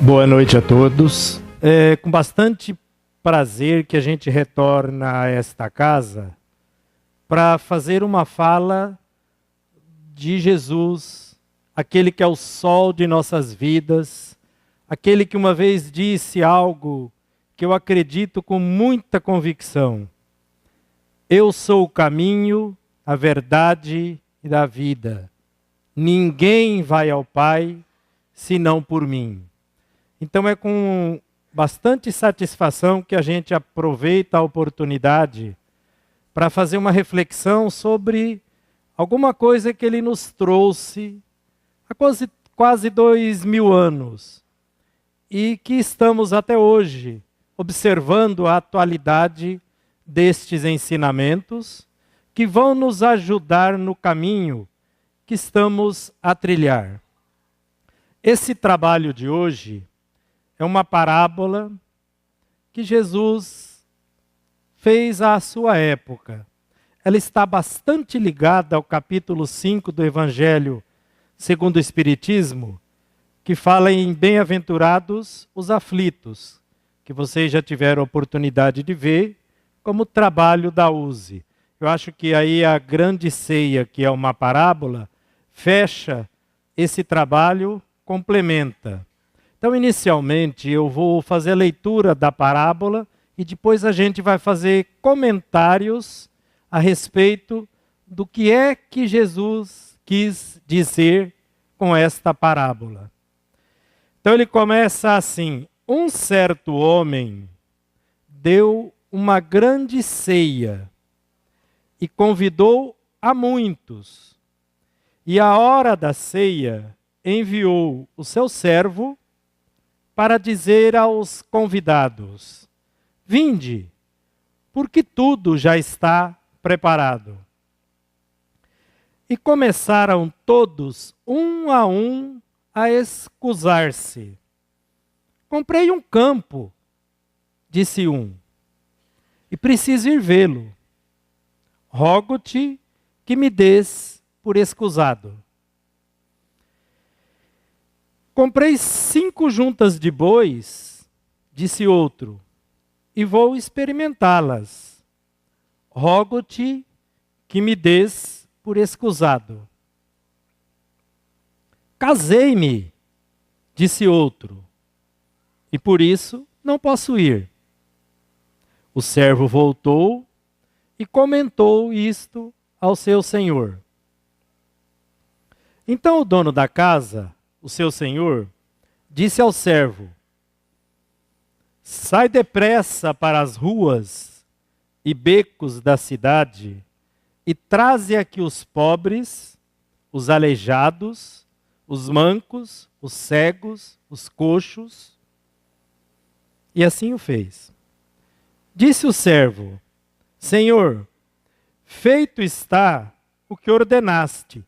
Boa noite a todos. É com bastante prazer que a gente retorna a esta casa para fazer uma fala de Jesus, aquele que é o sol de nossas vidas, aquele que uma vez disse algo que eu acredito com muita convicção. Eu sou o caminho, a verdade e a vida. Ninguém vai ao Pai senão por mim. Então é com bastante satisfação que a gente aproveita a oportunidade para fazer uma reflexão sobre alguma coisa que ele nos trouxe há quase 2000 anos e que estamos até hoje observando a atualidade destes ensinamentos que vão nos ajudar no caminho que estamos a trilhar. Esse trabalho de hoje é uma parábola que Jesus fez à sua época. Ela está bastante ligada ao capítulo 5 do Evangelho segundo o Espiritismo, que fala em bem-aventurados os aflitos, que vocês já tiveram a oportunidade de ver, como trabalho da USE. Eu acho que aí a grande ceia, que é uma parábola, fecha esse trabalho, complementa. Então, inicialmente, eu vou fazer a leitura da parábola e depois a gente vai fazer comentários a respeito do que é que Jesus quis dizer com esta parábola. Então, ele começa assim: um certo homem deu uma grande ceia e convidou a muitos. E à hora da ceia, enviou o seu servo para dizer aos convidados: vinde, porque tudo já está preparado. E começaram todos, um a excusar-se. Comprei um campo, disse um, e preciso ir vê-lo. Rogo-te que me des por escusado. Comprei 5 juntas de bois, disse outro, e vou experimentá-las. Rogo-te que me des por escusado. Casei-me, disse outro, e por isso não posso ir. O servo voltou e comentou isto ao seu senhor. Então o dono da casa, o seu senhor, disse ao servo: sai depressa para as ruas e becos da cidade e traze aqui os pobres, os aleijados, os mancos, os cegos, os coxos. E assim o fez. Disse o servo: Senhor, feito está o que ordenaste,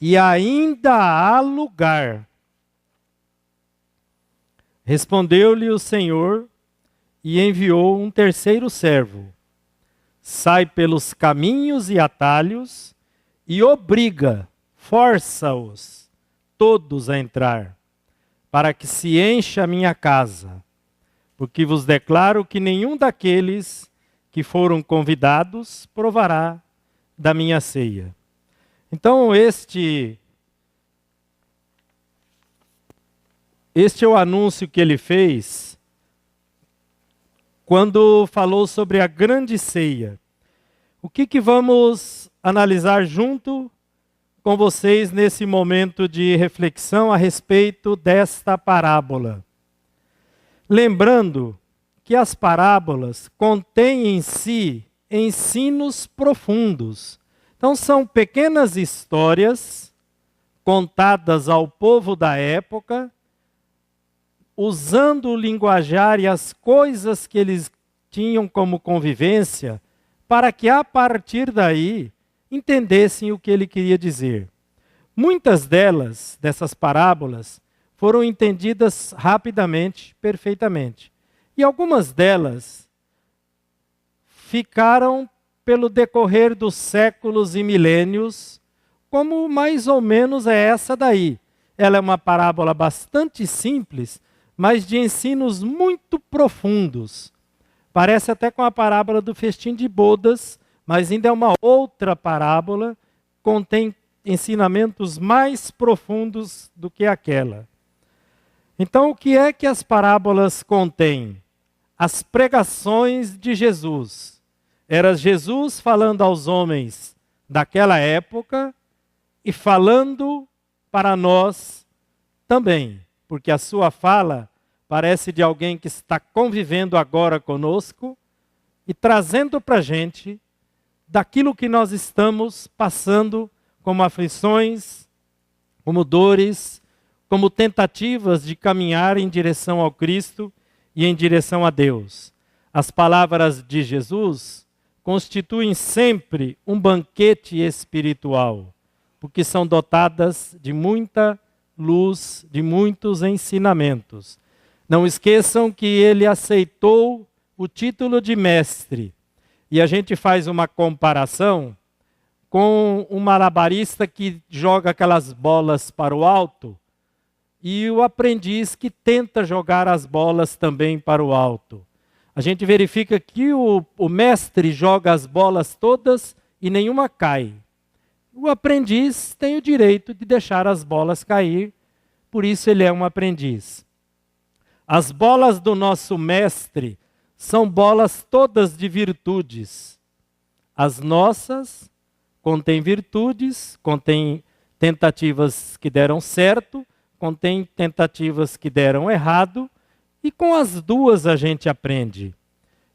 e ainda há lugar. Respondeu-lhe o Senhor e enviou um terceiro servo. Sai pelos caminhos e atalhos e obriga, força-os todos a entrar, para que se encha a minha casa. Porque vos declaro que nenhum daqueles que foram convidados provará da minha ceia. Então, este é o anúncio que ele fez quando falou sobre a grande ceia. O que vamos analisar junto com vocês nesse momento de reflexão a respeito desta parábola? Lembrando que as parábolas contêm em si ensinos profundos. Então são pequenas histórias contadas ao povo da época, usando o linguajar e as coisas que eles tinham como convivência, para que a partir daí entendessem o que ele queria dizer. Muitas dessas parábolas, foram entendidas rapidamente, perfeitamente. E algumas delas ficaram pelo decorrer dos séculos e milênios, como mais ou menos é essa daí. Ela é uma parábola bastante simples, mas de ensinos muito profundos. Parece até com a parábola do festim de bodas, mas ainda é uma outra parábola, contém ensinamentos mais profundos do que aquela. Então, o que é que as parábolas contêm? As pregações de Jesus. Era Jesus falando aos homens daquela época e falando para nós também, porque a sua fala parece de alguém que está convivendo agora conosco e trazendo para a gente daquilo que nós estamos passando como aflições, como dores, como tentativas de caminhar em direção ao Cristo e em direção a Deus. As palavras de Jesus constituem sempre um banquete espiritual, porque são dotadas de muita luz, de muitos ensinamentos. Não esqueçam que ele aceitou o título de mestre. E a gente faz uma comparação com um malabarista que joga aquelas bolas para o alto e o aprendiz que tenta jogar as bolas também para o alto. A gente verifica que o mestre joga as bolas todas e nenhuma cai. O aprendiz tem o direito de deixar as bolas cair, por isso ele é um aprendiz. As bolas do nosso mestre são bolas todas de virtudes. As nossas contêm virtudes, contêm tentativas que deram certo, contém tentativas que deram errado, e com as duas a gente aprende.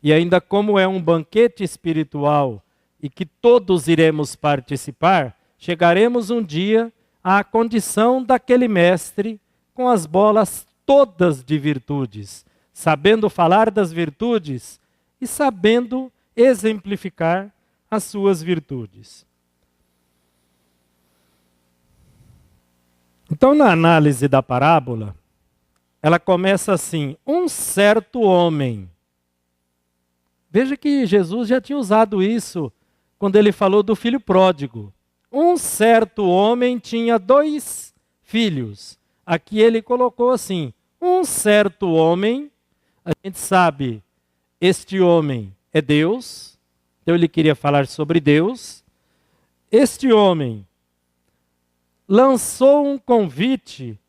E ainda como é um banquete espiritual e que todos iremos participar, chegaremos um dia à condição daquele mestre com as bolas todas de virtudes, sabendo falar das virtudes e sabendo exemplificar as suas virtudes. Então, na análise da parábola, ela começa assim: um certo homem. Veja que Jesus já tinha usado isso quando ele falou do filho pródigo. Um certo homem tinha 2 filhos. Aqui ele colocou assim: um certo homem, a gente sabe, este homem é Deus, então ele queria falar sobre Deus. Este homem lançou um convite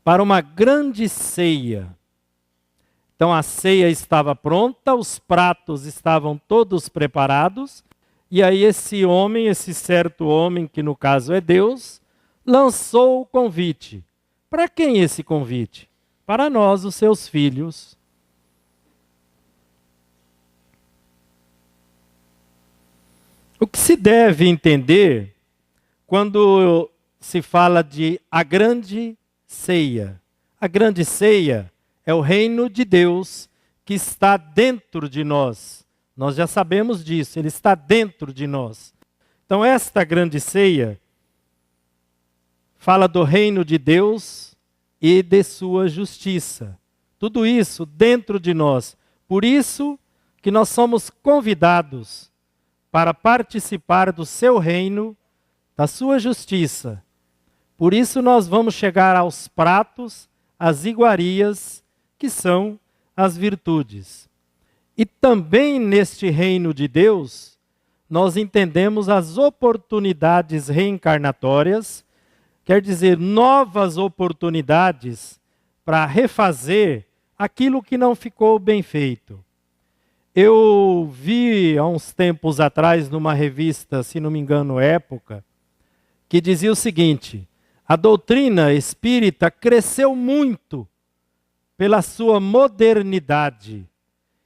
para uma grande ceia. Então a ceia estava pronta, os pratos estavam todos preparados, e aí esse homem, esse certo homem, que no caso é Deus, lançou o convite. Para quem esse convite? Para nós, os seus filhos. O que se deve entender quando se fala de a grande ceia? A grande ceia é o reino de Deus que está dentro de nós. Nós já sabemos disso, ele está dentro de nós. Então esta grande ceia fala do reino de Deus e de sua justiça. Tudo isso dentro de nós. Por isso que nós somos convidados para participar do seu reino, da sua justiça. Por isso nós vamos chegar aos pratos, às iguarias, que são as virtudes. E também neste reino de Deus, nós entendemos as oportunidades reencarnatórias, quer dizer, novas oportunidades para refazer aquilo que não ficou bem feito. Eu vi há uns tempos atrás numa revista, se não me engano, Época, que dizia o seguinte: a doutrina espírita cresceu muito pela sua modernidade.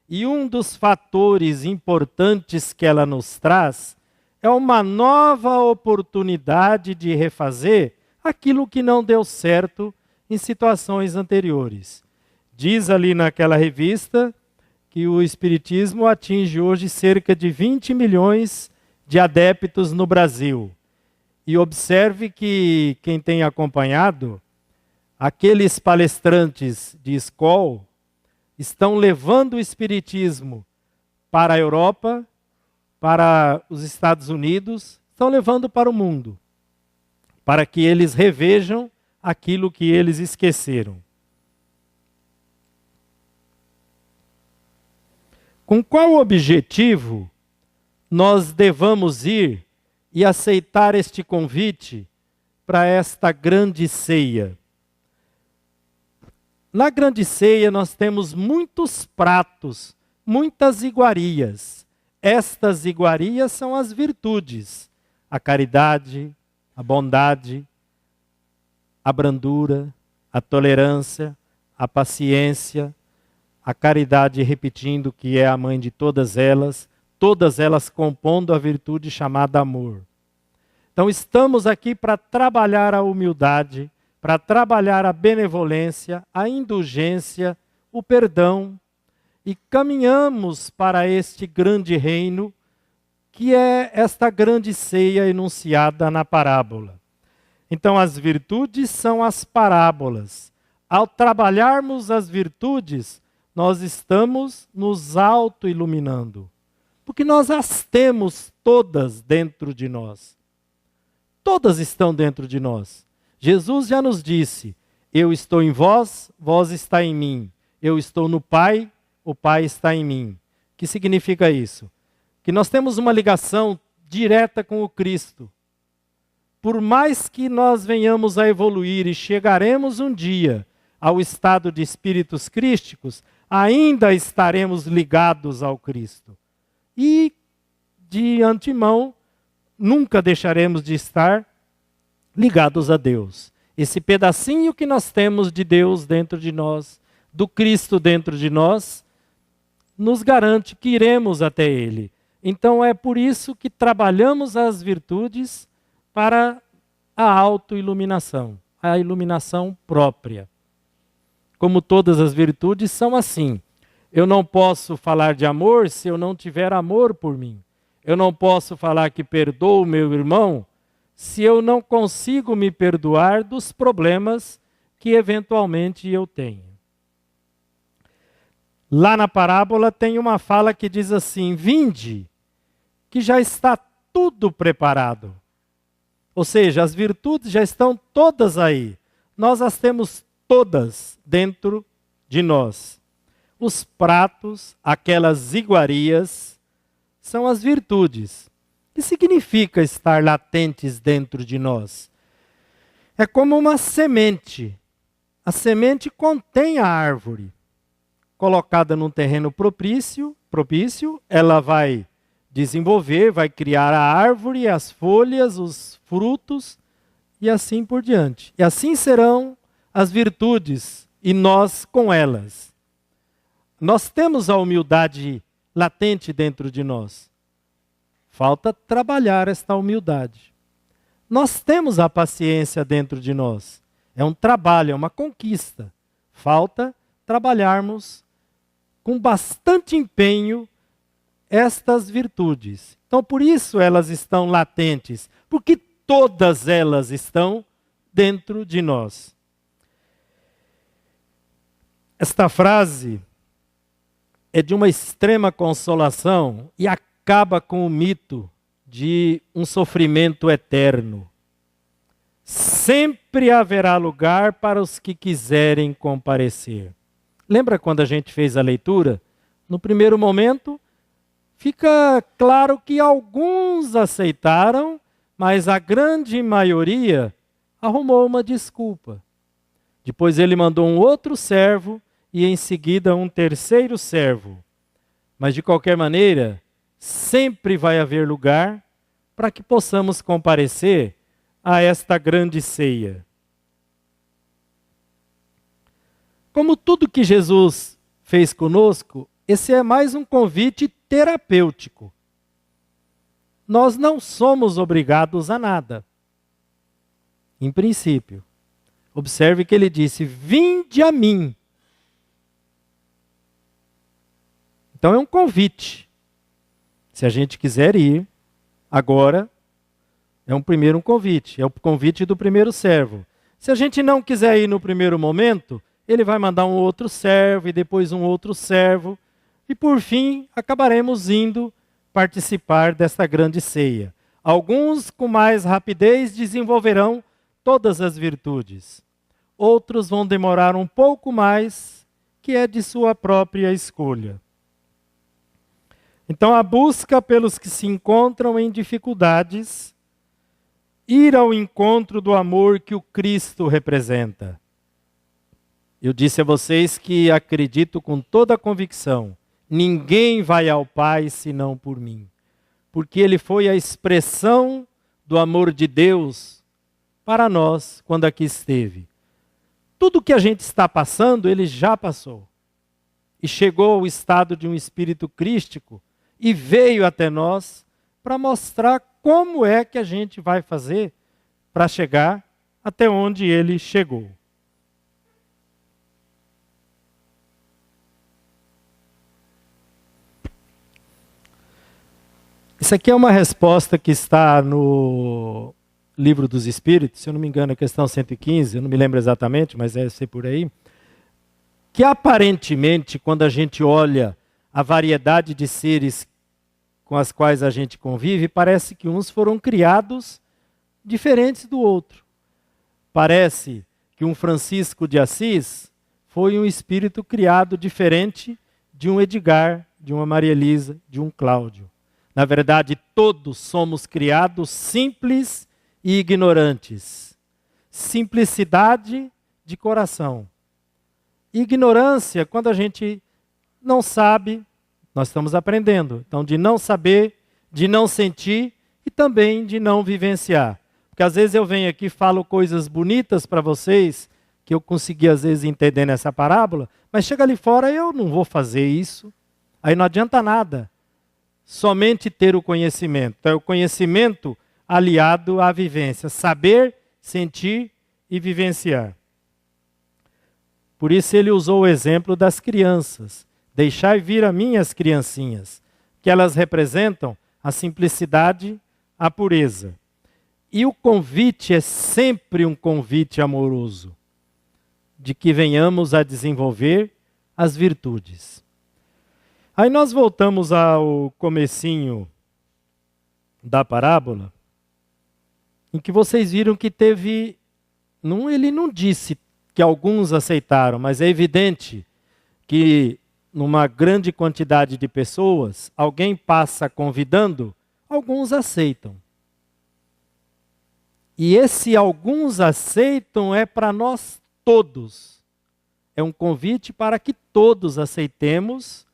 E um dos fatores importantes que ela nos traz é uma nova oportunidade de refazer aquilo que não deu certo em situações anteriores. Diz ali naquela revista que o Espiritismo atinge hoje cerca de 20 milhões de adeptos no Brasil. E observe que quem tem acompanhado, aqueles palestrantes de escola estão levando o Espiritismo para a Europa, para os Estados Unidos, estão levando para o mundo, para que eles revejam aquilo que eles esqueceram. Com qual objetivo nós devamos ir e aceitar este convite para esta grande ceia? Na grande ceia nós temos muitos pratos, muitas iguarias. Estas iguarias são as virtudes: a caridade, a bondade, a brandura, a tolerância, a paciência, a caridade, repetindo que é a mãe de todas elas compondo a virtude chamada amor. Então estamos aqui para trabalhar a humildade, para trabalhar a benevolência, a indulgência, o perdão, e caminhamos para este grande reino, que é esta grande ceia enunciada na parábola. Então as virtudes são as parábolas. Ao trabalharmos as virtudes, nós estamos nos auto-iluminando, porque nós as temos todas dentro de nós. Todas estão dentro de nós. Jesus já nos disse: eu estou em vós, vós está em mim. Eu estou no Pai, o Pai está em mim. O que significa isso? Que nós temos uma ligação direta com o Cristo. Por mais que nós venhamos a evoluir e chegaremos um dia ao estado de espíritos crísticos, ainda estaremos ligados ao Cristo. E, de antemão, nunca deixaremos de estar ligados a Deus. Esse pedacinho que nós temos de Deus dentro de nós, do Cristo dentro de nós, nos garante que iremos até Ele. Então é por isso que trabalhamos as virtudes para a autoiluminação, a iluminação própria. Como todas as virtudes são assim. Eu não posso falar de amor se eu não tiver amor por mim. Eu não posso falar que perdoo o meu irmão se eu não consigo me perdoar dos problemas que eventualmente eu tenho. Lá na parábola tem uma fala que diz assim: vinde, que já está tudo preparado. Ou seja, as virtudes já estão todas aí. Nós as temos todas dentro de nós. Os pratos, aquelas iguarias, são as virtudes. O que significa estar latentes dentro de nós? É como uma semente. A semente contém a árvore. Colocada num terreno propício, ela vai desenvolver, vai criar a árvore, as folhas, os frutos e assim por diante. E assim serão as virtudes e nós com elas. Nós temos a humildade latente dentro de nós. Falta trabalhar esta humildade. Nós temos a paciência dentro de nós. É um trabalho, é uma conquista. Falta trabalharmos com bastante empenho estas virtudes. Então, por isso elas estão latentes, porque todas elas estão dentro de nós. Esta frase é de uma extrema consolação e acaba com o mito de um sofrimento eterno. Sempre haverá lugar para os que quiserem comparecer. Lembra quando a gente fez a leitura? No primeiro momento, fica claro que alguns aceitaram, mas a grande maioria arrumou uma desculpa. Depois ele mandou um outro servo e em seguida um terceiro servo. Mas de qualquer maneira, sempre vai haver lugar para que possamos comparecer a esta grande ceia. Como tudo que Jesus fez conosco, esse é mais um convite terapêutico. Nós não somos obrigados a nada. Em princípio. Observe que ele disse: vinde a mim. Então é um convite. Se a gente quiser ir, agora, é um convite. É o convite do primeiro servo. Se a gente não quiser ir no primeiro momento, ele vai mandar um outro servo e depois um outro servo. E por fim, acabaremos indo participar desta grande ceia. Alguns, com mais rapidez, desenvolverão todas as virtudes. outros vão demorar um pouco mais, que é de sua própria escolha. Então, a busca pelos que se encontram em dificuldades, ir ao encontro do amor que o Cristo representa. Eu disse a vocês que acredito com toda a convicção, ninguém vai ao Pai senão por mim. Porque Ele foi a expressão do amor de Deus para nós quando aqui esteve. Tudo que a gente está passando, Ele já passou. E chegou ao estado de um espírito crístico e veio até nós para mostrar como é que a gente vai fazer para chegar até onde Ele chegou. Isso aqui é uma resposta que está no Livro dos Espíritos, se eu não me engano, a questão 115, eu não me lembro exatamente, mas deve ser por aí. Que aparentemente, quando a gente olha a variedade de seres com as quais a gente convive, parece que uns foram criados diferentes do outro. Parece que um Francisco de Assis foi um espírito criado diferente de um Edgar, de uma Maria Elisa, de um Cláudio. Na verdade, todos somos criados simples e ignorantes. Simplicidade de coração. Ignorância, quando a gente não sabe, nós estamos aprendendo. Então, de não saber, de não sentir e também de não vivenciar. Porque às vezes eu venho aqui e falo coisas bonitas para vocês, que eu consegui às vezes entender nessa parábola, mas chega ali fora eu não vou fazer isso. Aí não adianta nada. Somente ter o conhecimento. Então, é o conhecimento aliado à vivência. Saber, sentir e vivenciar. Por isso ele usou o exemplo das crianças. Deixai vir a mim as criancinhas, que elas representam a simplicidade, a pureza. E o convite é sempre um convite amoroso, de que venhamos a desenvolver as virtudes. Aí nós voltamos ao comecinho da parábola, em que vocês viram que teve, ele não disse que alguns aceitaram, mas é evidente que numa grande quantidade de pessoas, alguém passa convidando, alguns aceitam. E esse alguns aceitam é para nós todos. É um convite para que todos aceitemos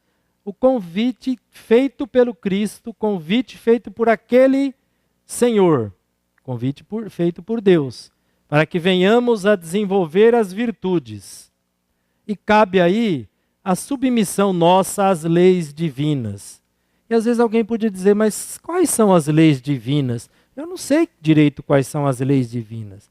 o convite feito pelo Cristo, o convite feito por aquele Senhor, convite feito por Deus, para que venhamos a desenvolver as virtudes. E cabe aí a submissão nossa às leis divinas. E às vezes alguém podia dizer, mas quais são as leis divinas? Eu não sei direito quais são as leis divinas.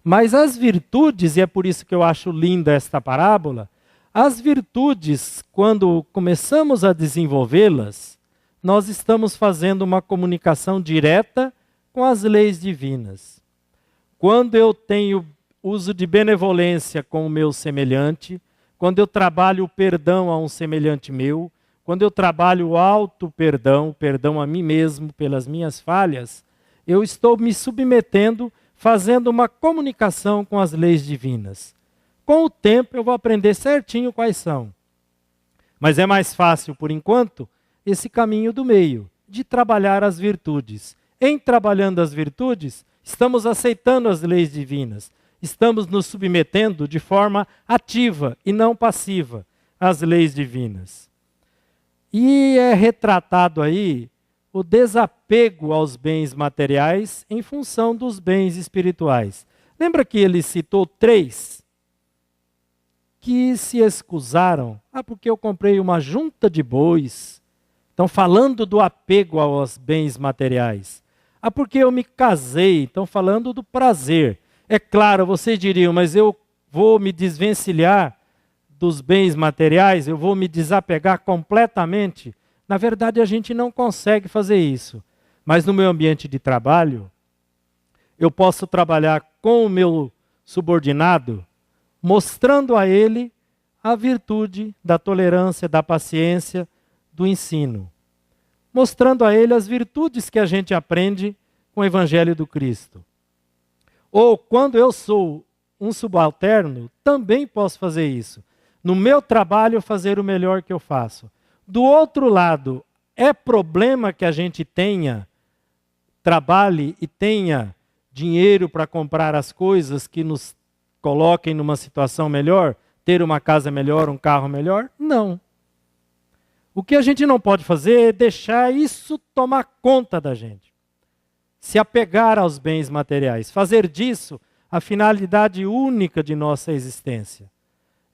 Mas as virtudes, e é por isso que eu acho linda esta parábola, as virtudes, quando começamos a desenvolvê-las, nós estamos fazendo uma comunicação direta com as leis divinas. Quando eu tenho uso de benevolência com o meu semelhante, quando eu trabalho o perdão a um semelhante meu, quando eu trabalho o auto-perdão, perdão a mim mesmo pelas minhas falhas, eu estou me submetendo, fazendo uma comunicação com as leis divinas. Com o tempo eu vou aprender certinho quais são. Mas é mais fácil, por enquanto, esse caminho do meio, de trabalhar as virtudes. Em trabalhando as virtudes, estamos aceitando as leis divinas. Estamos nos submetendo de forma ativa e não passiva às leis divinas. E é retratado aí o desapego aos bens materiais em função dos bens espirituais. Lembra que ele citou 3 que se excusaram? Porque eu comprei uma junta de bois. Estão falando do apego aos bens materiais. Porque eu me casei. Estão falando do prazer. É claro, vocês diriam, mas eu vou me desvencilhar dos bens materiais, eu vou me desapegar completamente. Na verdade, a gente não consegue fazer isso. Mas no meu ambiente de trabalho, eu posso trabalhar com o meu subordinado, mostrando a ele a virtude da tolerância, da paciência, do ensino. Mostrando a ele as virtudes que a gente aprende com o Evangelho do Cristo. Ou quando eu sou um subalterno, também posso fazer isso. No meu trabalho, fazer o melhor que eu faço. Do outro lado, é problema que a gente trabalhe e tenha dinheiro para comprar as coisas que nos coloquem numa situação melhor? Ter uma casa melhor, um carro melhor? Não. O que a gente não pode fazer é deixar isso tomar conta da gente. Se apegar aos bens materiais. Fazer disso a finalidade única de nossa existência.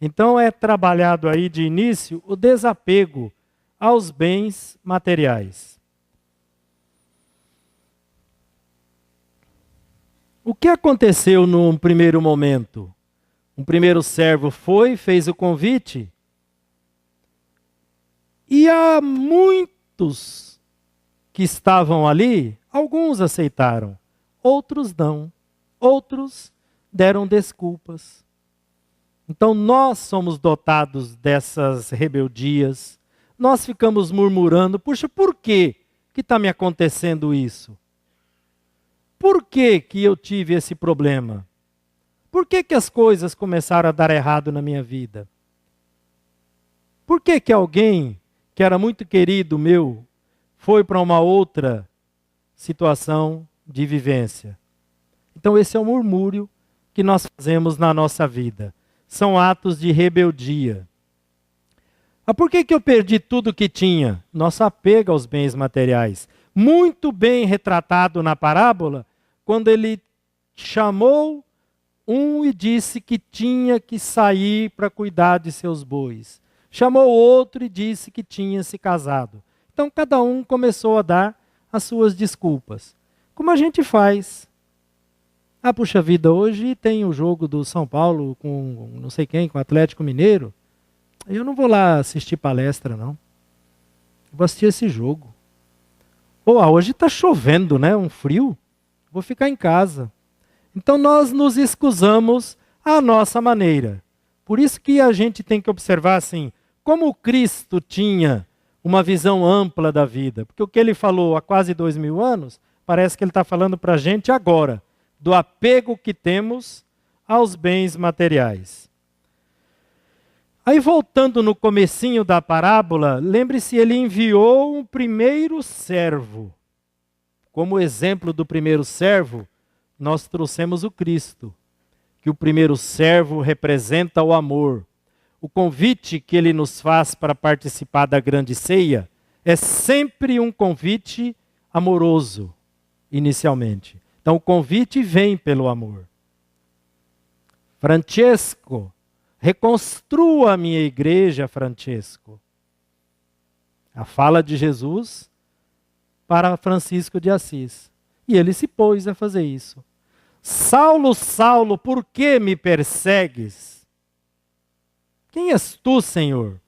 Então é trabalhado aí de início o desapego aos bens materiais. O que aconteceu num primeiro momento? Um primeiro servo foi, fez o convite, e há muitos que estavam ali, alguns aceitaram, outros não. Outros deram desculpas. Então nós somos dotados dessas rebeldias, nós ficamos murmurando, puxa, por que está me acontecendo isso? Por que eu tive esse problema? Por que as coisas começaram a dar errado na minha vida? Por que alguém que era muito querido meu foi para uma outra situação de vivência? Então esse é o murmúrio que nós fazemos na nossa vida. São atos de rebeldia. Por que eu perdi tudo que tinha? Nosso apego aos bens materiais. Muito bem retratado na parábola, quando ele chamou um e disse que tinha que sair para cuidar de seus bois. Chamou outro e disse que tinha se casado. Então cada um começou a dar as suas desculpas. Como a gente faz? Puxa vida, hoje tem o jogo do São Paulo com não sei quem, com o Atlético Mineiro. Eu não vou lá assistir palestra, não. Eu vou assistir esse jogo. Hoje está chovendo, né? Um frio. Vou ficar em casa. Então nós nos excusamos à nossa maneira. Por isso que a gente tem que observar assim, como Cristo tinha uma visão ampla da vida. Porque o que ele falou há quase 2000 anos, parece que ele está falando para a gente agora, do apego que temos aos bens materiais. Aí voltando no comecinho da parábola, lembre-se, ele enviou um primeiro servo. Como exemplo do primeiro servo, nós trouxemos o Cristo, que o primeiro servo representa o amor. O convite que ele nos faz para participar da grande ceia é sempre um convite amoroso, inicialmente. Então o convite vem pelo amor. Francesco, reconstrua a minha igreja, Francesco. A fala de Jesus para Francisco de Assis. E ele se pôs a fazer isso. Saulo, Saulo, por que me persegues? Quem és tu, Senhor?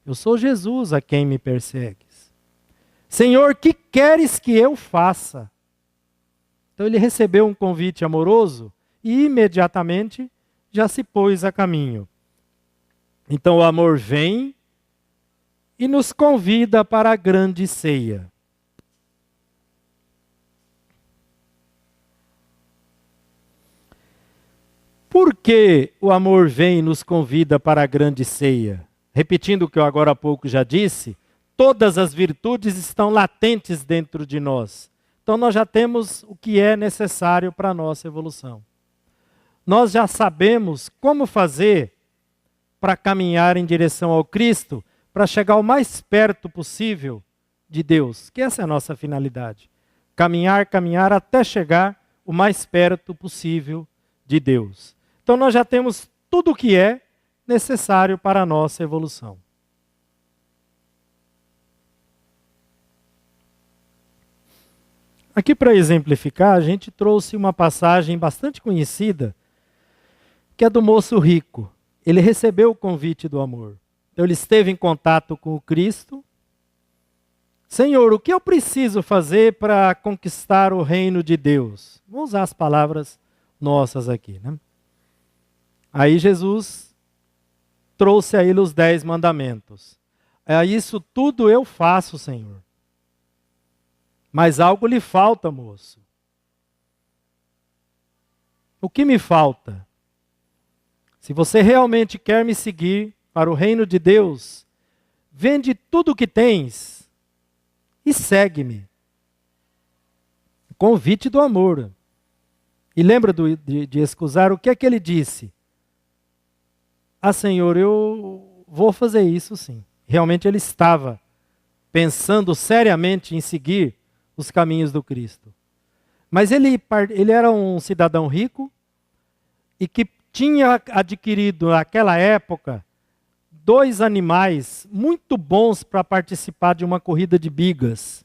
Eu sou Jesus a quem me persegues. Senhor, que queres que eu faça? Então ele recebeu um convite amoroso e imediatamente já se pôs a caminho. Então o amor vem e nos convida para a grande ceia. Por que o amor vem e nos convida para a grande ceia? Repetindo o que eu agora há pouco já disse, todas as virtudes estão latentes dentro de nós. Então nós já temos o que é necessário para a nossa evolução. Nós já sabemos como fazer para caminhar em direção ao Cristo, para chegar o mais perto possível de Deus, que essa é a nossa finalidade. Caminhar até chegar o mais perto possível de Deus. Então nós já temos tudo o que é necessário para a nossa evolução. Aqui para exemplificar, a gente trouxe uma passagem bastante conhecida, que é do moço rico. Ele recebeu o convite do amor. Então ele esteve em contato com o Cristo. Senhor, o que eu preciso fazer para conquistar o reino de Deus? Vamos usar as palavras nossas aqui, né? Aí Jesus trouxe a ele os 10 mandamentos. Isso tudo eu faço, Senhor. Mas algo lhe falta, moço. O que me falta? Se você realmente quer me seguir para o reino de Deus, vende tudo o que tens e segue-me. Convite do amor. E lembra de excusar, o que é que ele disse? Ah, Senhor, eu vou fazer isso sim. Realmente ele estava pensando seriamente em seguir os caminhos do Cristo. Mas ele era um cidadão rico e que tinha adquirido naquela época 2 animais muito bons para participar de uma corrida de bigas.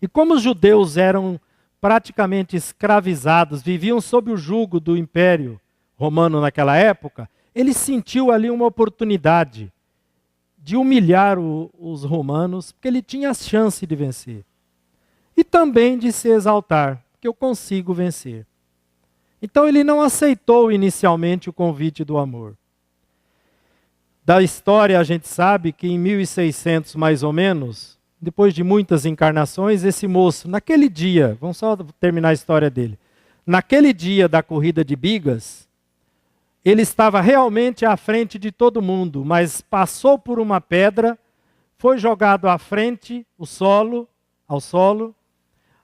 E como os judeus eram praticamente escravizados, viviam sob o jugo do Império Romano naquela época, ele sentiu ali uma oportunidade de humilhar os romanos, porque ele tinha a chance de vencer. E também de se exaltar, que eu consigo vencer. Então ele não aceitou inicialmente o convite do amor. Da história a gente sabe que em 1600 mais ou menos, depois de muitas encarnações, esse moço, naquele dia, vamos só terminar a história dele. Naquele dia da corrida de bigas, ele estava realmente à frente de todo mundo, mas passou por uma pedra, foi jogado à frente, ao solo.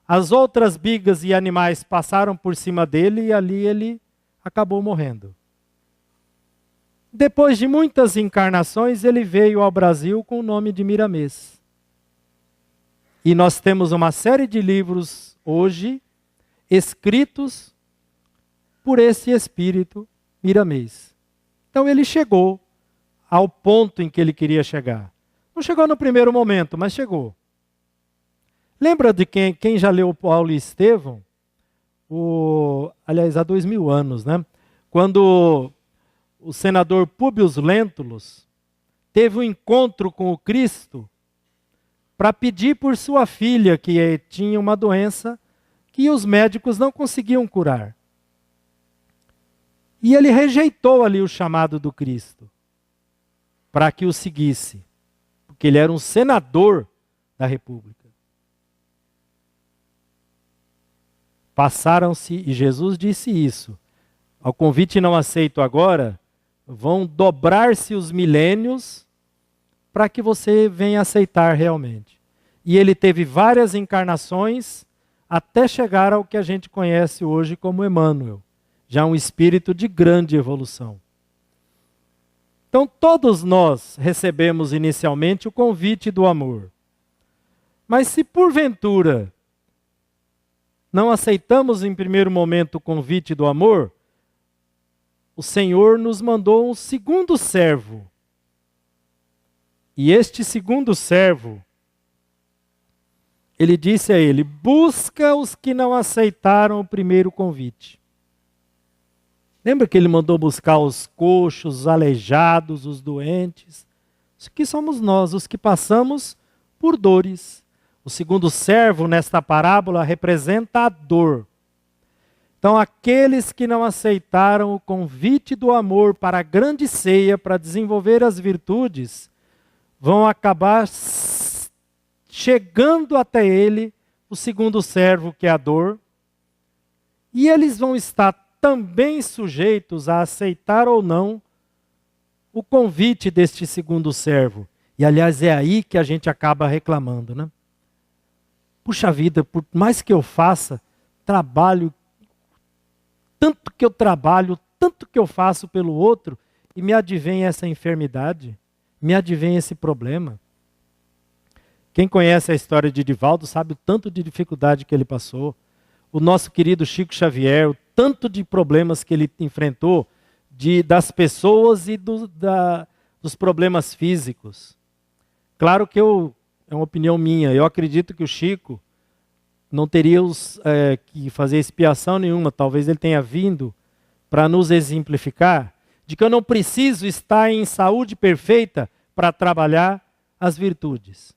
As outras bigas e animais passaram por cima dele e ali ele acabou morrendo. Depois de muitas encarnações, ele veio ao Brasil com o nome de Miramês. E nós temos uma série de livros hoje escritos por esse espírito Miramês. Então ele chegou ao ponto em que ele queria chegar. Não chegou no primeiro momento, mas chegou. Lembra de quem já leu Paulo e Estevão? Aliás, há 2000 anos, né? Quando o senador Públio Lentulus teve um encontro com o Cristo para pedir por sua filha, que tinha uma doença que os médicos não conseguiam curar. E ele rejeitou ali o chamado do Cristo para que o seguisse, porque ele era um senador da República. Passaram-se, e Jesus disse isso, ao convite não aceito agora, vão dobrar-se os milênios para que você venha aceitar realmente. E ele teve várias encarnações até chegar ao que a gente conhece hoje como Emmanuel, já um espírito de grande evolução. Então todos nós recebemos inicialmente o convite do amor. Mas se porventura não aceitamos em primeiro momento o convite do amor, o Senhor nos mandou um segundo servo. E este segundo servo, ele disse a ele, busca os que não aceitaram o primeiro convite. Lembra que ele mandou buscar os coxos, os aleijados, os doentes? Isso que somos nós, os que passamos por dores. O segundo servo nesta parábola representa a dor. Então, aqueles que não aceitaram o convite do amor para a grande ceia, para desenvolver as virtudes, vão acabar chegando até ele, o segundo servo, que é a dor, e eles vão estar também sujeitos a aceitar ou não o convite deste segundo servo. E, aliás, é aí que a gente acaba reclamando, né? Puxa vida, por mais que eu faça, trabalho, tanto que eu trabalho, tanto que eu faço pelo outro, e me advém essa enfermidade, me advém esse problema. Quem conhece a história de Divaldo sabe o tanto de dificuldade que ele passou. O nosso querido Chico Xavier, o tanto de problemas que ele enfrentou, das pessoas e dos problemas físicos. Claro que é uma opinião minha, eu acredito que o Chico não teria que fazer expiação nenhuma, talvez ele tenha vindo para nos exemplificar de que eu não preciso estar em saúde perfeita para trabalhar as virtudes.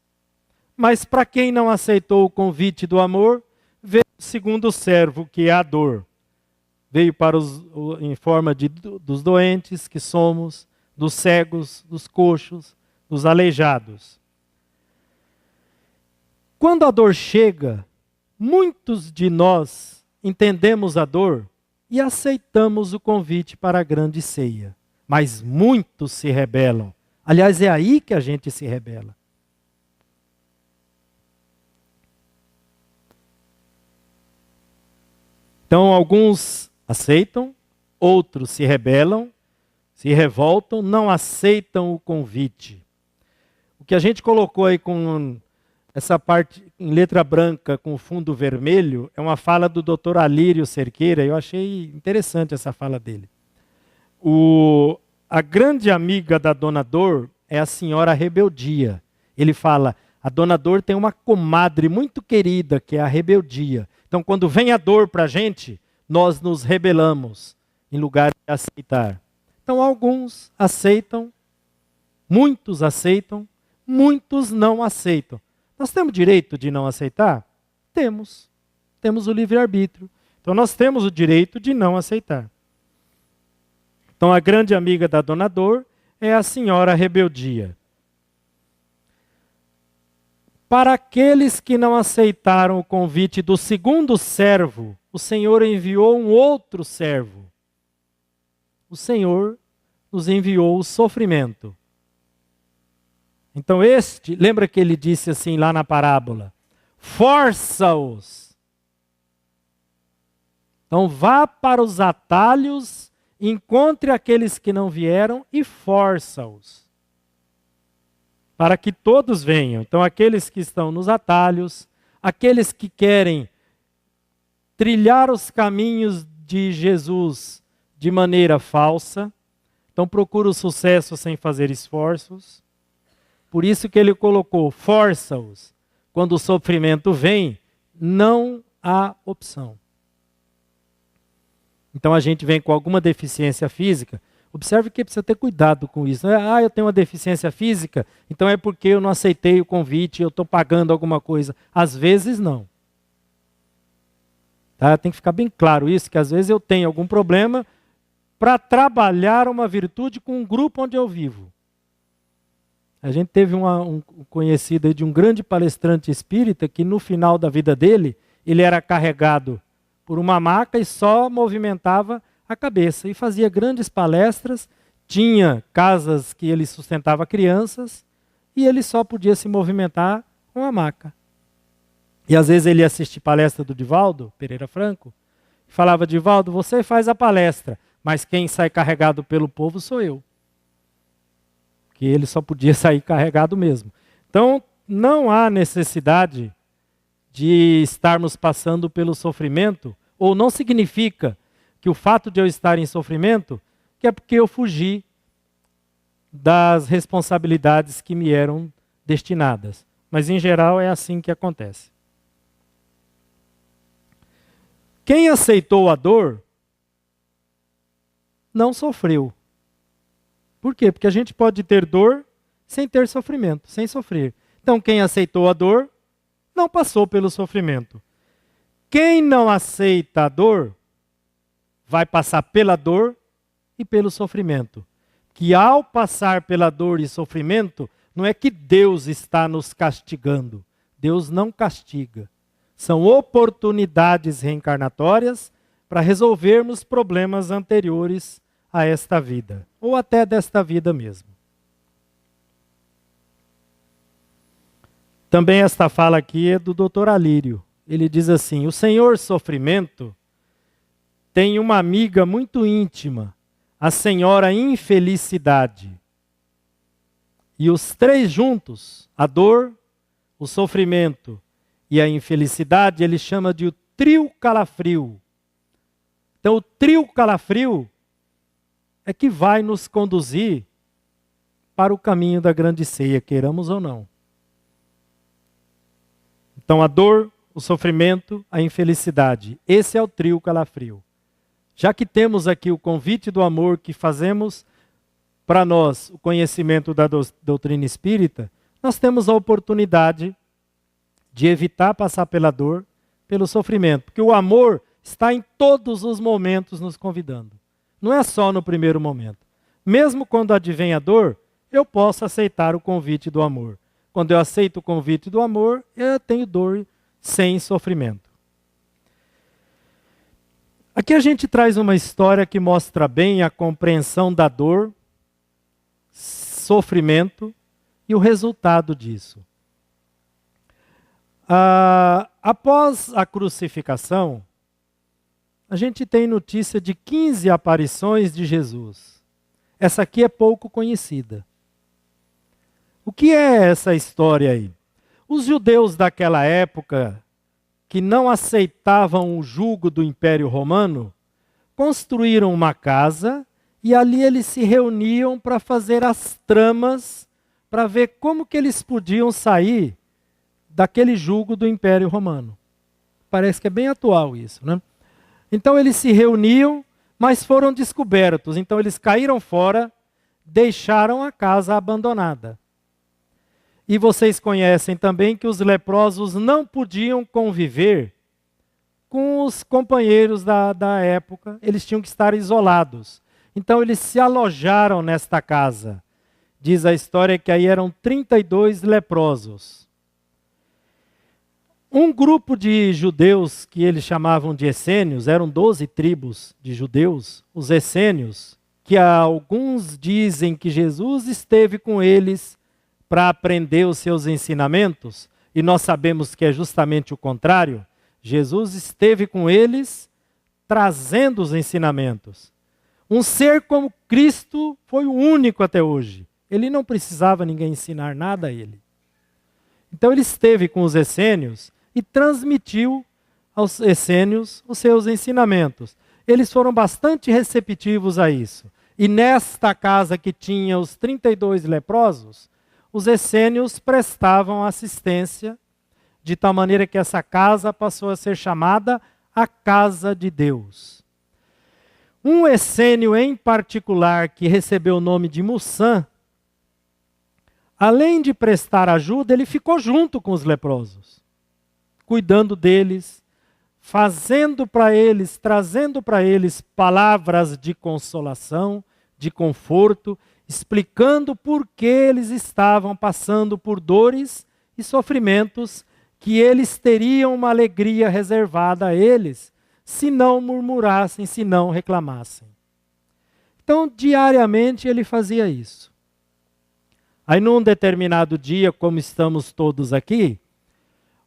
Mas para quem não aceitou o convite do amor, veio o segundo servo, que é a dor. Veio em forma dos doentes que somos, dos cegos, dos coxos, dos aleijados. Quando a dor chega, muitos de nós entendemos a dor e aceitamos o convite para a grande ceia. mas muitos se rebelam. Aliás, é aí que a gente se rebela. Então, alguns aceitam, outros se rebelam, se revoltam, não aceitam o convite. O que a gente colocou aí com essa parte em letra branca com fundo vermelho é uma fala do Dr. Alírio Cerqueira. Eu achei interessante essa fala dele. A grande amiga da Dona Dor é a senhora Rebeldia. Ele fala, a Dona Dor tem uma comadre muito querida, que é a rebeldia. Então, quando vem a dor para a gente, nós nos rebelamos, em lugar de aceitar. Então, alguns aceitam, muitos não aceitam. Nós temos direito de não aceitar? Temos. Temos o livre-arbítrio. Então, nós temos o direito de não aceitar. Então, a grande amiga da Dona Dor é a senhora Rebeldia. Para aqueles que não aceitaram o convite do segundo servo, o Senhor enviou um outro servo. O Senhor nos enviou o sofrimento. Então lembra que ele disse assim lá na parábola? Força-os. Então vá para os atalhos, encontre aqueles que não vieram e força-os. Para que todos venham. Então aqueles que estão nos atalhos, aqueles que querem trilhar os caminhos de Jesus de maneira falsa, então procura o sucesso sem fazer esforços. Por isso que ele colocou, força-os. Quando o sofrimento vem, não há opção. Então a gente vem com alguma deficiência física, observe que precisa ter cuidado com isso. Eu tenho uma deficiência física, então é porque eu não aceitei o convite, eu estou pagando alguma coisa. Às vezes não. Tá? Tem que ficar bem claro isso, que às vezes eu tenho algum problema para trabalhar uma virtude com um grupo onde eu vivo. A gente teve um conhecido aí de um grande palestrante espírita que no final da vida dele, ele era carregado por uma maca e só movimentava a cabeça. E fazia grandes palestras, tinha casas que ele sustentava crianças e ele só podia se movimentar com a maca. E às vezes ele ia assistir palestra do Divaldo Pereira Franco e falava, Divaldo, você faz a palestra, mas quem sai carregado pelo povo sou eu. Que ele só podia sair carregado mesmo. Então, não há necessidade de estarmos passando pelo sofrimento, ou não significa que o fato de eu estar em sofrimento, que é porque eu fugi das responsabilidades que me eram destinadas. Mas, em geral, é assim que acontece. Quem aceitou a dor, não sofreu. Por quê? Porque a gente pode ter dor sem ter sofrimento, sem sofrer. Então, quem aceitou a dor, não passou pelo sofrimento. Quem não aceita a dor, vai passar pela dor e pelo sofrimento. Que ao passar pela dor e sofrimento, não é que Deus está nos castigando. Deus não castiga. São oportunidades reencarnatórias para resolvermos problemas anteriores a esta vida, ou até desta vida mesmo. Também esta fala aqui é do Dr. Alírio. Ele diz assim, o Senhor Sofrimento tem uma amiga muito íntima, a Senhora Infelicidade. E os três juntos, a dor, o sofrimento e a infelicidade, ele chama de o trio calafrio. Então o trio calafrio é que vai nos conduzir para o caminho da grande ceia, queiramos ou não. Então a dor, o sofrimento, a infelicidade. Esse é o trio calafrio. Já que temos aqui o convite do amor que fazemos para nós, o conhecimento da doutrina espírita, nós temos a oportunidade de evitar passar pela dor, pelo sofrimento. Porque o amor está em todos os momentos nos convidando. Não é só no primeiro momento. Mesmo quando advém a dor, eu posso aceitar o convite do amor. Quando eu aceito o convite do amor, eu tenho dor sem sofrimento. Aqui a gente traz uma história que mostra bem a compreensão da dor sofrimento e o resultado disso. Após a crucificação, a gente tem notícia de 15 aparições de Jesus. Essa aqui é pouco conhecida. O que é essa história aí? Os judeus daquela época, que não aceitavam o jugo do Império Romano, construíram uma casa e ali eles se reuniam para fazer as tramas, para ver como que eles podiam sair daquele jugo do Império Romano. Parece que é bem atual isso, né? Então eles se reuniam, mas foram descobertos. Então eles caíram fora, deixaram a casa abandonada. E vocês conhecem também que os leprosos não podiam conviver com os companheiros da época, eles tinham que estar isolados. Então eles se alojaram nesta casa. Diz a história que aí eram 32 leprosos. Um grupo de judeus que eles chamavam de essênios, eram 12 tribos de judeus, os essênios, que alguns dizem que Jesus esteve com eles para aprender os seus ensinamentos, e nós sabemos que é justamente o contrário. Jesus esteve com eles trazendo os ensinamentos. Um ser como Cristo foi o único até hoje. Ele não precisava ninguém ensinar nada a ele. Então ele esteve com os essênios e transmitiu aos essênios os seus ensinamentos. Eles foram bastante receptivos a isso. E nesta casa que tinha os 32 leprosos, os essênios prestavam assistência, de tal maneira que essa casa passou a ser chamada a Casa de Deus. Um essênio em particular, que recebeu o nome de Mussã, além de prestar ajuda, ele ficou junto com os leprosos, cuidando deles, fazendo para eles, trazendo para eles palavras de consolação, de conforto, explicando por que eles estavam passando por dores e sofrimentos, que eles teriam uma alegria reservada a eles, se não murmurassem, se não reclamassem. Então, diariamente ele fazia isso. Aí, num determinado dia, como estamos todos aqui,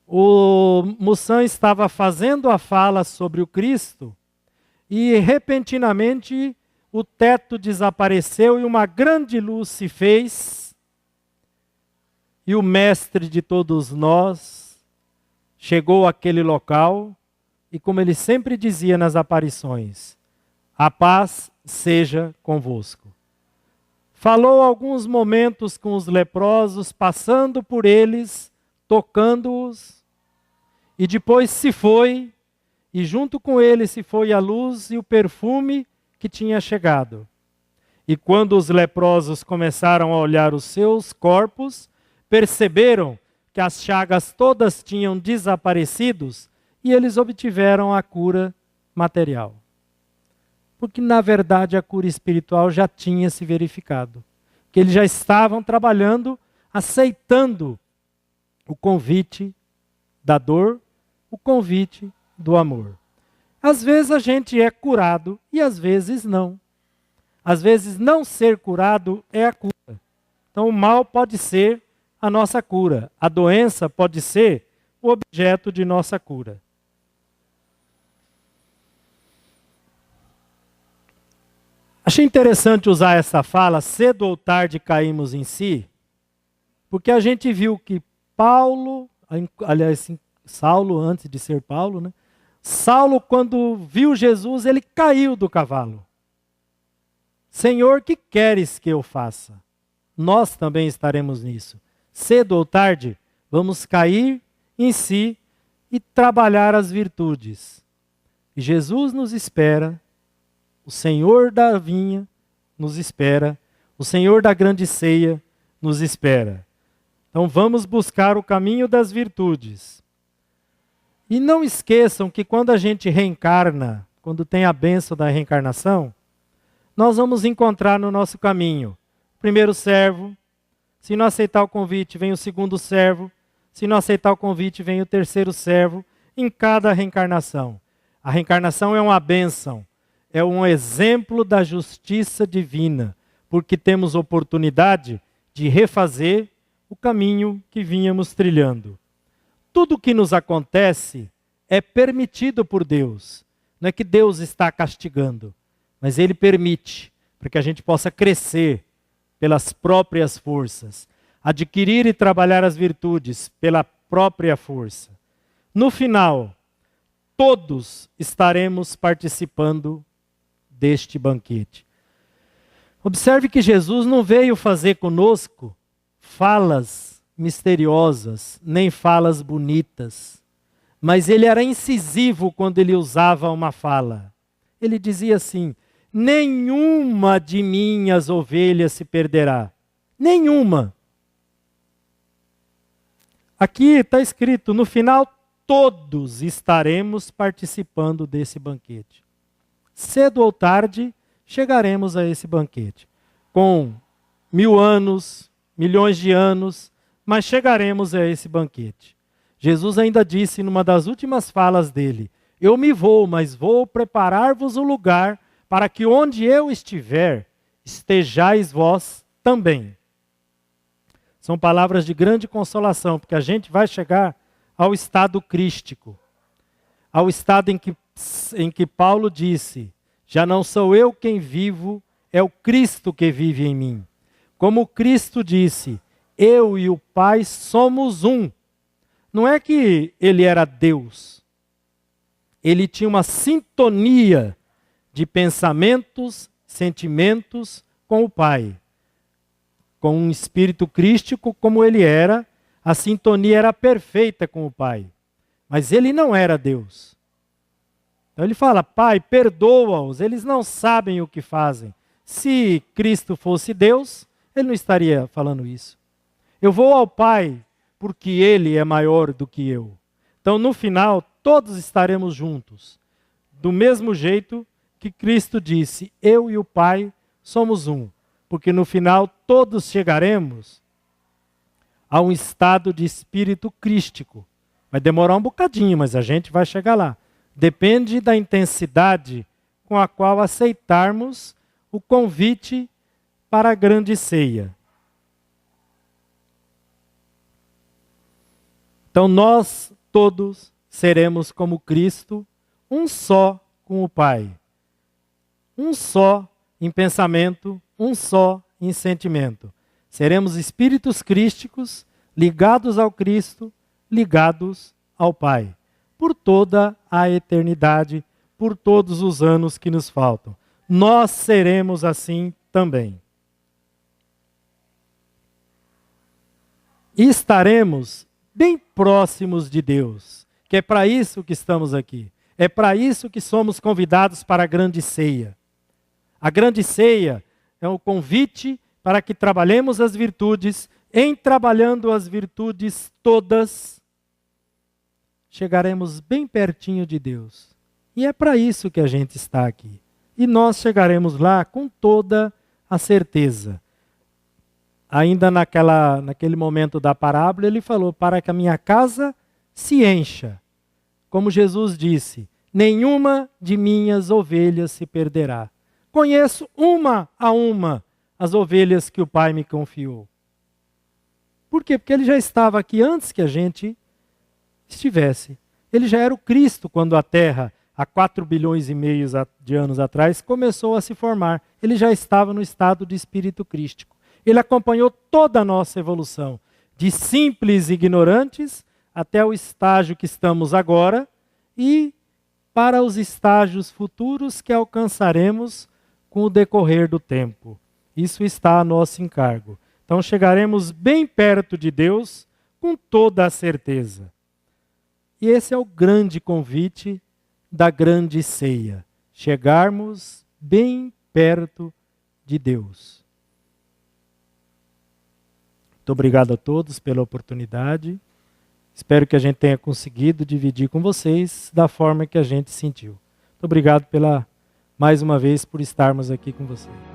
o Mussã estava fazendo a fala sobre o Cristo e, repentinamente, o teto desapareceu e uma grande luz se fez. E o mestre de todos nós chegou àquele local e, como ele sempre dizia nas aparições, a paz seja convosco. Falou alguns momentos com os leprosos, passando por eles, tocando-os, e depois se foi, e junto com ele se foi a luz e o perfume que tinha chegado. E quando os leprosos começaram a olhar os seus corpos, perceberam que as chagas todas tinham desaparecido e eles obtiveram a cura material. Porque, na verdade, a cura espiritual já tinha se verificado. Que eles já estavam trabalhando, aceitando o convite da dor, o convite do amor. Às vezes a gente é curado e às vezes não. Às vezes não ser curado é a cura. Então o mal pode ser a nossa cura. A doença pode ser o objeto de nossa cura. Achei interessante usar essa fala, cedo ou tarde caímos em si, porque a gente viu que Paulo, aliás, Saulo antes de ser Paulo, né? Saulo, quando viu Jesus, ele caiu do cavalo. Senhor, que queres que eu faça? Nós também estaremos nisso. Cedo ou tarde, vamos cair em si e trabalhar as virtudes. E Jesus nos espera, o Senhor da vinha nos espera, o Senhor da grande ceia nos espera. Então vamos buscar o caminho das virtudes. E não esqueçam que quando a gente reencarna, quando tem a bênção da reencarnação, nós vamos encontrar no nosso caminho o primeiro servo. Se não aceitar o convite, vem o segundo servo. Se não aceitar o convite, vem o terceiro servo. Em cada reencarnação. A reencarnação é uma bênção. É um exemplo da justiça divina. Porque temos oportunidade de refazer o caminho que vínhamos trilhando. Tudo que nos acontece é permitido por Deus. Não é que Deus está castigando, mas Ele permite para que a gente possa crescer pelas próprias forças, adquirir e trabalhar as virtudes pela própria força. No final, todos estaremos participando deste banquete. Observe que Jesus não veio fazer conosco falas misteriosas, nem falas bonitas, mas ele era incisivo quando ele usava uma fala. Ele dizia assim: nenhuma de minhas ovelhas se perderá. Nenhuma. Aqui está escrito, no final, todos estaremos participando desse banquete. Cedo ou tarde, chegaremos a esse banquete. Com 1000 anos, milhões de anos, mas chegaremos a esse banquete. Jesus ainda disse numa das últimas falas dele: eu me vou, mas vou preparar-vos o lugar para que onde eu estiver, estejais vós também. São palavras de grande consolação, porque a gente vai chegar ao estado crístico, ao estado em que Paulo disse: já não sou eu quem vivo, é o Cristo que vive em mim. Como Cristo disse: eu e o Pai somos um. Não é que ele era Deus. Ele tinha uma sintonia de pensamentos, sentimentos com o Pai. Com um espírito crístico como ele era, a sintonia era perfeita com o Pai. Mas ele não era Deus. Então ele fala: Pai, perdoa-os, eles não sabem o que fazem. Se Cristo fosse Deus, ele não estaria falando isso. Eu vou ao Pai porque Ele é maior do que eu. Então, no final, todos estaremos juntos. Do mesmo jeito que Cristo disse: eu e o Pai somos um. Porque no final, todos chegaremos a um estado de espírito crístico. Vai demorar um bocadinho, mas a gente vai chegar lá. Depende da intensidade com a qual aceitarmos o convite para a grande ceia. Então nós todos seremos como Cristo, um só com o Pai. Um só em pensamento, um só em sentimento. Seremos espíritos crísticos, ligados ao Cristo, ligados ao Pai. Por toda a eternidade, por todos os anos que nos faltam. Nós seremos assim também. E estaremos bem próximos de Deus, que é para isso que estamos aqui. É para isso que somos convidados para a grande ceia. A grande ceia é um convite para que trabalhemos as virtudes. Em trabalhando as virtudes todas, chegaremos bem pertinho de Deus. E é para isso que a gente está aqui. E nós chegaremos lá com toda a certeza. Ainda naquele momento da parábola, ele falou: para que a minha casa se encha. Como Jesus disse: nenhuma de minhas ovelhas se perderá. Conheço uma a uma as ovelhas que o Pai me confiou. Por quê? Porque ele já estava aqui antes que a gente estivesse. Ele já era o Cristo quando a Terra, há 4 bilhões e meio de anos atrás, começou a se formar. Ele já estava no estado de espírito crístico. Ele acompanhou toda a nossa evolução, de simples ignorantes até o estágio que estamos agora e para os estágios futuros que alcançaremos com o decorrer do tempo. Isso está a nosso encargo. Então chegaremos bem perto de Deus com toda a certeza. E esse é o grande convite da grande ceia. Chegarmos bem perto de Deus. Muito obrigado a todos pela oportunidade. Espero que a gente tenha conseguido dividir com vocês da forma que a gente sentiu. Muito obrigado mais uma vez por estarmos aqui com vocês.